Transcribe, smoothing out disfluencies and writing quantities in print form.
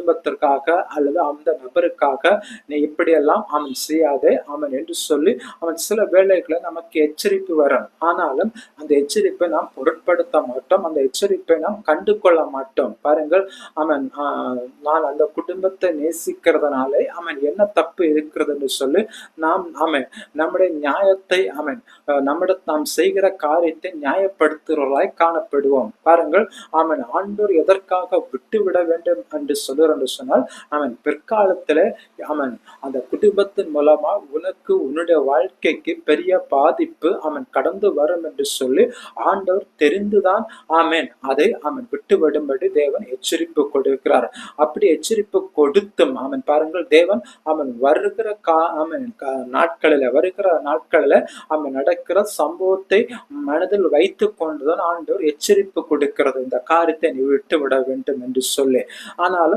குடும்பத்திற்காக அல்லது அந்த நபருக்காக நீ இப்படியெல்லாம் அவன் செய்யாதே அவன் என்று சொல்லி அவன் சில வேளைகளை நமக்கு எச்சரிப்பு வரும். ஆனாலும் அந்த எச்சரிப்பை நாம் பொருட்படுத்த மாட்டோம், அந்த எச்சரிப்பை நாம் கண்டு கொள்ள மாட்டோம். பாருங்கள், அவன் நான் அந்த குடும்பத்தை நேசிக்கிறதுனாலே அவன் என்ன தப்பு இருக்கிறது என்று சொல்லி அவன் நம்முடைய நியாயத்தை நாம் செய்கிற காரியத்தை நியாயப்படுத்துகிறவர்களாய் காணப்படுவோம். பாருங்கள், ஆண்டவர் எதற்காக விட்டுவிட வேண்டும் என்று சொல்லுற என்று சொன்னால், பிற்காலத்திலே அந்த குடும்பத்தின் மூலமா உனக்கு உன்னுடைய வாழ்க்கைக்கு பெரிய பாதிப்பு கடந்து வரும் என்று சொல்லி ஆண்டவர் தெரிந்துதான் அதை விட்டுவிடும்படி தேவன் எச்சரிப்பு கொடுக்கிறார். அப்படி எச்சரிப்பு கொடுத்தும் பாருங்கள், தேவன் வருகிற நாட்களில நடக்கிற சம்பவத்தை மனதில் வைத்துக் கொண்டுதான் ஆண்டவர் எச்சரிப்பு கொடுக்கிறது, இந்த காரியத்தை நீ விட்டு விட வேண்டும் என்று சொல்லி. ஆனாலும்